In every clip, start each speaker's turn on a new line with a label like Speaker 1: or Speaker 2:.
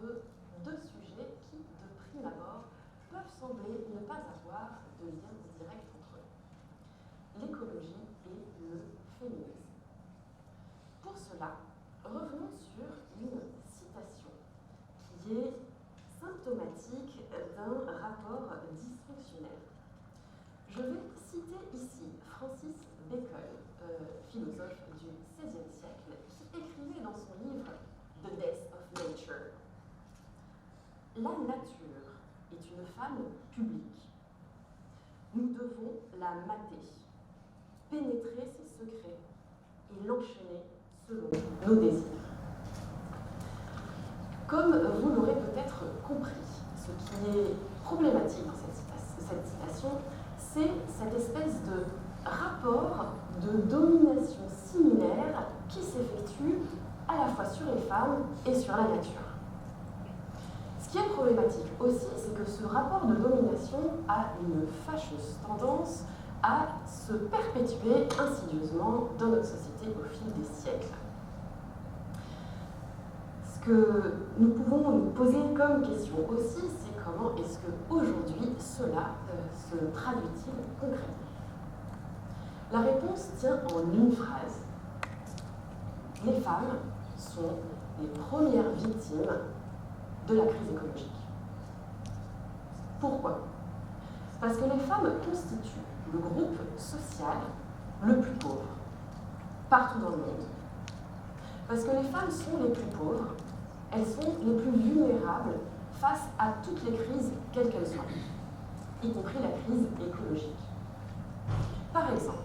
Speaker 1: entre deux sujets qui, de prime abord, peuvent sembler ne pas avoir de lien direct entre eux, l'écologie et le féminisme. Pour cela, revenons sur une citation qui est symptomatique d'un rapport dysfonctionnel. Je vais citer ici Francis Bacon, philosophe du XVIe siècle, qui écrivait dans son livre The Death of Nature: la nature est une femme publique. Nous devons la mater, pénétrer ses secrets et l'enchaîner selon nos désirs. Comme vous l'aurez peut-être compris, ce qui est problématique dans cette citation, c'est cette espèce de rapport de domination similaire qui s'effectue à la fois sur les femmes et sur la nature. Ce qui est problématique aussi, c'est que ce rapport de domination a une fâcheuse tendance à se perpétuer insidieusement dans notre société au fil des siècles. Ce que nous pouvons nous poser comme question aussi, c'est comment est-ce qu'aujourd'hui cela se traduit-il concrètement? La réponse tient en une phrase. Les femmes sont les premières victimes de la crise écologique. Pourquoi? Parce que les femmes constituent le groupe social le plus pauvre partout dans le monde. Parce que les femmes sont les plus pauvres, elles sont les plus vulnérables face à toutes les crises, quelles qu'elles soient, y compris la crise écologique. Par exemple,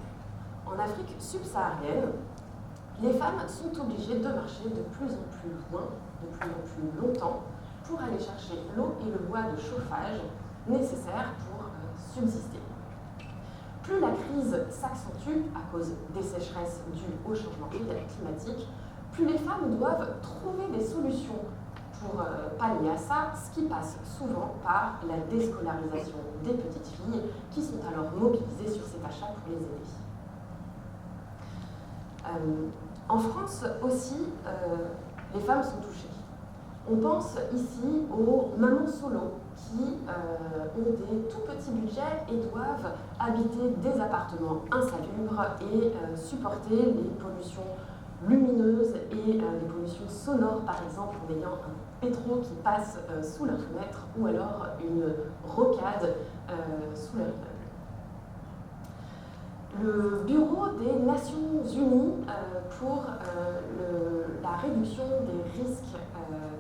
Speaker 1: en Afrique subsaharienne, les femmes sont obligées de marcher de plus en plus loin, de plus en plus longtemps, pour aller chercher l'eau et le bois de chauffage nécessaires pour subsister. Plus la crise s'accentue à cause des sécheresses dues au changement climatique, plus les femmes doivent trouver des solutions pour pallier à ça, ce qui passe souvent par la déscolarisation des petites filles qui sont alors mobilisées sur ces tâches pour les aider. En France aussi, les femmes sont touchées. On pense ici aux mamans solo qui ont des tout petits budgets et doivent habiter des appartements insalubres et supporter les pollutions lumineuses et les pollutions sonores, par exemple, en ayant un pétro qui passe sous leur fenêtre ou alors une rocade sous leur immeuble. Le Bureau des Nations Unies pour la réduction des risques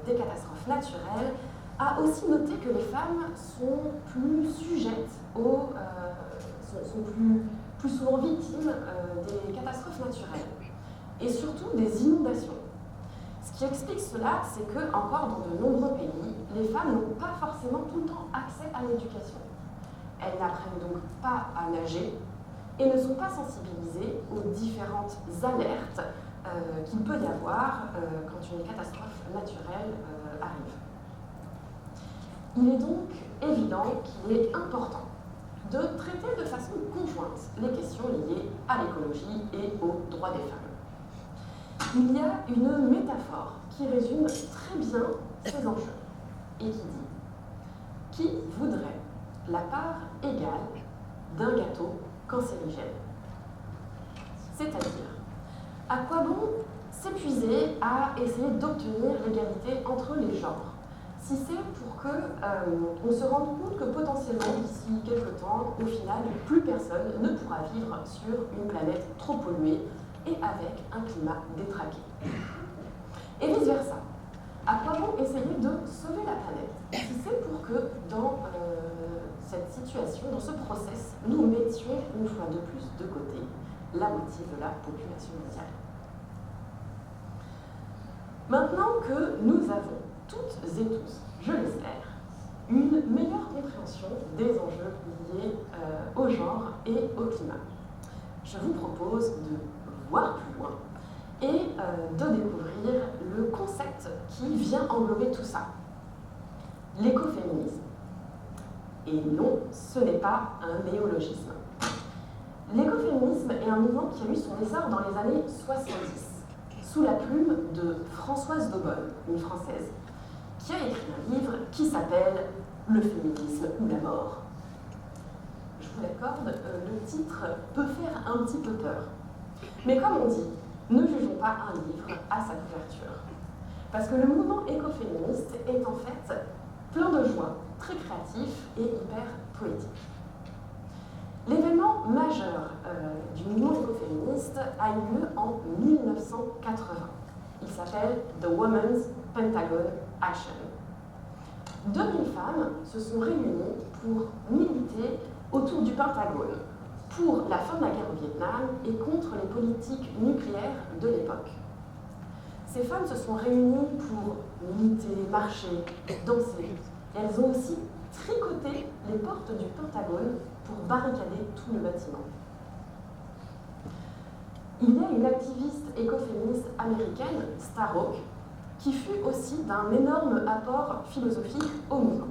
Speaker 1: des catastrophes naturelles a aussi noté que les femmes sont plus sujettes sont plus souvent victimes des catastrophes naturelles et surtout des inondations. Ce qui explique cela, c'est que, encore dans de nombreux pays, les femmes n'ont pas forcément tout le temps accès à l'éducation. Elles n'apprennent donc pas à nager et ne sont pas sensibilisées aux différentes alertes qu'il peut y avoir quand une catastrophe naturelle arrive. Il est donc évident qu'il est important de traiter de façon conjointe les questions liées à l'écologie et aux droits des femmes. Il y a une métaphore qui résume très bien ces enjeux et qui dit « Qui voudrait la part égale d'un gâteau cancérigène ?» C'est-à-dire, à quoi bon s'épuiser à essayer d'obtenir l'égalité entre les genres, si c'est pour qu'on se rende compte que potentiellement, d'ici quelques temps, au final, plus personne ne pourra vivre sur une planète trop polluée et avec un climat détraqué. Et vice-versa. À quoi bon essayer de sauver la planète, si c'est pour que dans cette situation, dans ce process, nous mettions une fois de plus de côté la moitié de la population mondiale. Maintenant que nous avons toutes et tous, je l'espère, une meilleure compréhension des enjeux liés au genre et au climat, je vous propose de voir plus loin et de découvrir le concept qui vient englober tout ça, l'écoféminisme. Et non, ce n'est pas un néologisme. L'écoféminisme est un mouvement qui a eu son essor dans les années 70, sous la plume de Françoise Daubonne, une Française, qui a écrit un livre qui s'appelle « Le féminisme ou la mort ». Je vous l'accorde, le titre peut faire un petit peu peur. Mais comme on dit, ne jugeons pas un livre à sa couverture. Parce que le mouvement écoféministe est en fait plein de joie, très créatif et hyper poétique. L'événement majeur du mouvement écoféministe a eu lieu en 1980. Il s'appelle The Women's Pentagon Action. 2000 femmes se sont réunies pour militer autour du Pentagone, pour la fin de la guerre au Vietnam et contre les politiques nucléaires de l'époque. Ces femmes se sont réunies pour militer, marcher, danser. Et elles ont aussi tricoté les portes du Pentagone pour barricader tout le bâtiment. Il y a une activiste écoféministe américaine, Starhawk, qui fut aussi d'un énorme apport philosophique au mouvement.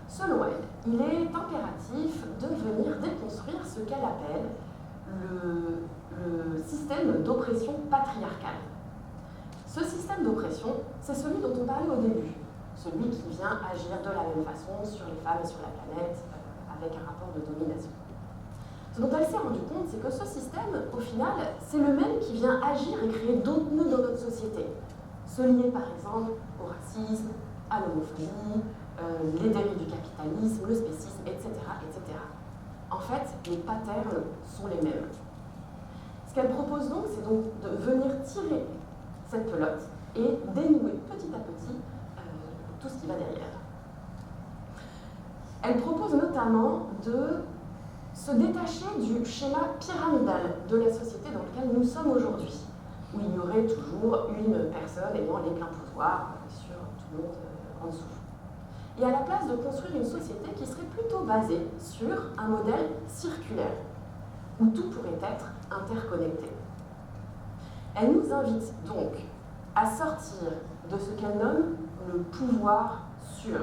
Speaker 1: Selon elle, il est impératif de venir déconstruire ce qu'elle appelle le système d'oppression patriarcale. Ce système d'oppression, c'est celui dont on parlait au début, celui qui vient agir de la même façon sur les femmes et sur la planète, avec un rapport de domination. Ce dont elle s'est rendue compte, c'est que ce système, au final, c'est le même qui vient agir et créer d'autres nœuds dans notre société. Se lier par exemple au racisme, à l'homophobie, les dérives du capitalisme, le spécisme, etc., etc. En fait, les patterns sont les mêmes. Ce qu'elle propose donc, c'est donc de venir tirer cette pelote et dénouer petit à petit tout ce qui va derrière. Elle propose notamment de se détacher du schéma pyramidal de la société dans lequel nous sommes aujourd'hui, où il y aurait toujours une personne ayant les pleins pouvoirs sur tout le monde en dessous. Et à la place de construire une société qui serait plutôt basée sur un modèle circulaire, où tout pourrait être interconnecté. Elle nous invite donc à sortir de ce qu'elle nomme le pouvoir sûr,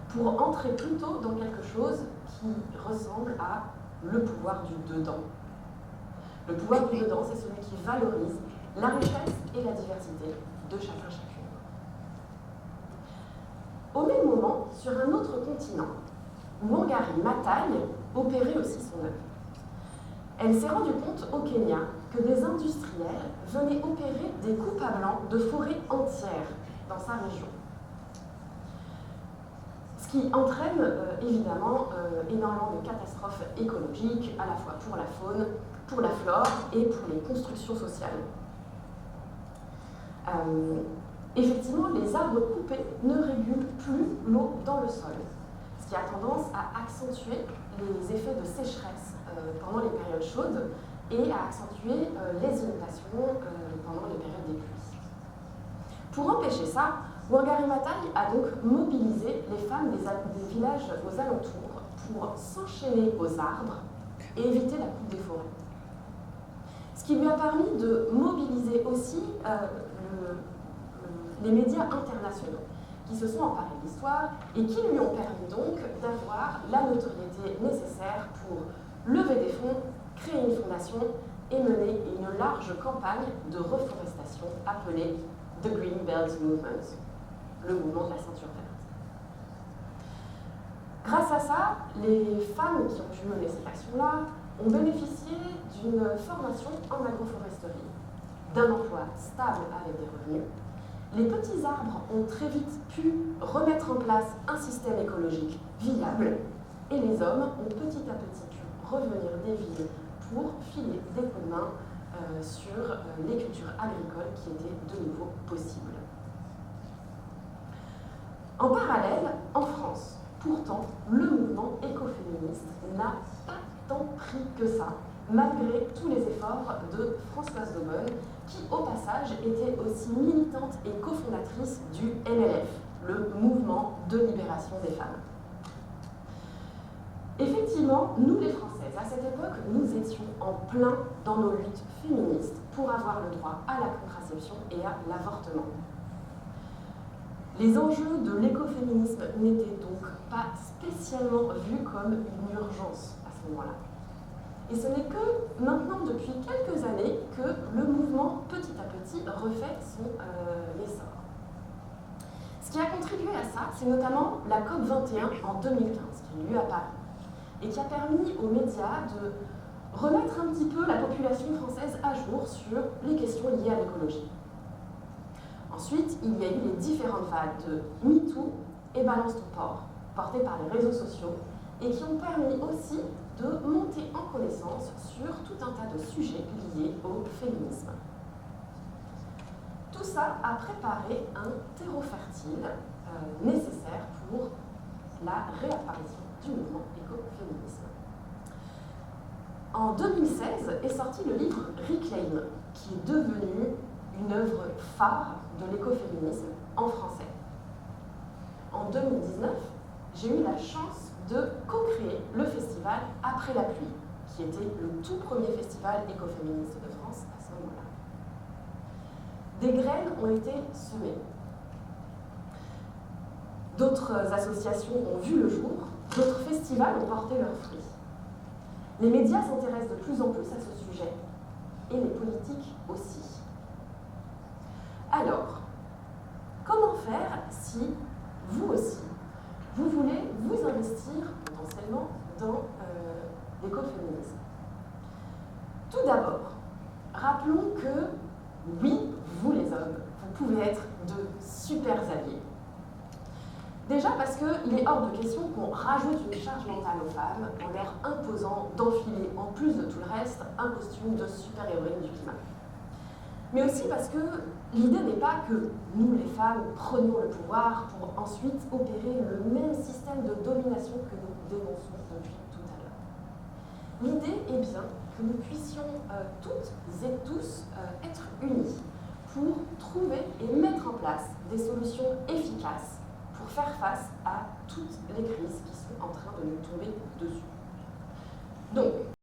Speaker 1: pour entrer plutôt dans quelque chose qui ressemble à le pouvoir du dedans. Le pouvoir du dedans, c'est celui qui valorise la richesse et la diversité de chacun chacune. Au même moment, sur un autre continent, Wangari Maathai opérait aussi son œuvre. Elle s'est rendue compte au Kenya que des industriels venaient opérer des coupes à blanc de forêts entières dans sa région. Ce qui entraîne évidemment énormément de catastrophes écologiques, à la fois pour la faune, pour la flore et pour les constructions sociales. Effectivement, les arbres coupés ne régulent plus l'eau dans le sol, ce qui a tendance à accentuer les effets de sécheresse pendant les périodes chaudes et à accentuer les inondations pendant les périodes des pluies. Pour empêcher ça, Wangari Maathai a donc mobilisé les femmes des villages aux alentours pour s'enchaîner aux arbres et éviter la coupe des forêts. Ce qui lui a permis de mobiliser aussi les médias internationaux qui se sont emparés de l'histoire et qui lui ont permis donc d'avoir la notoriété nécessaire pour lever des fonds, créer une fondation et mener une large campagne de reforestation appelée The Green Belt Movement, le mouvement de la ceinture verte. Grâce à ça, les femmes qui ont pu mener cette action-là ont bénéficié d'une formation en agroforesterie, d'un emploi stable avec des revenus. Les petits arbres ont très vite pu remettre en place un système écologique viable et les hommes ont petit à petit pu revenir des villes pour filer des coups de main sur les cultures agricoles qui étaient de nouveau possibles. En parallèle, en France, pourtant, le mouvement écoféministe n'a pas tant pris que ça, malgré tous les efforts de Françoise Daubonne, qui, au passage, était aussi militante et cofondatrice du MLF, le mouvement de libération des femmes. Effectivement, nous les Françaises, à cette époque, nous étions en plein dans nos luttes féministes pour avoir le droit à la contraception et à l'avortement. Les enjeux de l'écoféminisme n'étaient donc pas spécialement vus comme une urgence à ce moment-là. Et ce n'est que maintenant, depuis quelques années, que le mouvement, petit à petit, refait son essor. Ce qui a contribué à ça, c'est notamment la COP 21 en 2015, qui a eu lieu à Paris, et qui a permis aux médias de remettre un petit peu la population française à jour sur les questions liées à l'écologie. Ensuite, il y a eu les différentes vagues de MeToo et Balance ton porc, portées par les réseaux sociaux, et qui ont permis aussi de monter en connaissance sur tout un tas de sujets liés au féminisme. Tout ça a préparé un terreau fertile nécessaire pour la réapparition du mouvement écoféminisme. En 2016 est sorti le livre Reclaim, qui est devenu une œuvre phare de l'écoféminisme en français. En 2019, j'ai eu la chance de co-créer le festival Après la pluie, qui était le tout premier festival écoféministe de France à ce moment-là. Des graines ont été semées. D'autres associations ont vu le jour, d'autres festivals ont porté leurs fruits. Les médias s'intéressent de plus en plus à ce sujet, et les politiques aussi. Alors, comment faire si, vous aussi, vous voulez vous investir potentiellement dans l'écoféminisme? Tout d'abord, rappelons que, oui, vous les hommes, vous pouvez être de super alliés. Déjà parce qu'il est hors de question qu'on rajoute une charge mentale aux femmes en leur imposant d'enfiler, en plus de tout le reste, un costume de super-héroïne du climat. Mais aussi parce que l'idée n'est pas que nous, les femmes, prenions le pouvoir pour ensuite opérer le même système de domination que nous dénonçons depuis tout à l'heure. L'idée est bien que nous puissions toutes et tous être unis pour trouver et mettre en place des solutions efficaces pour faire face à toutes les crises qui sont en train de nous tomber dessus. Donc,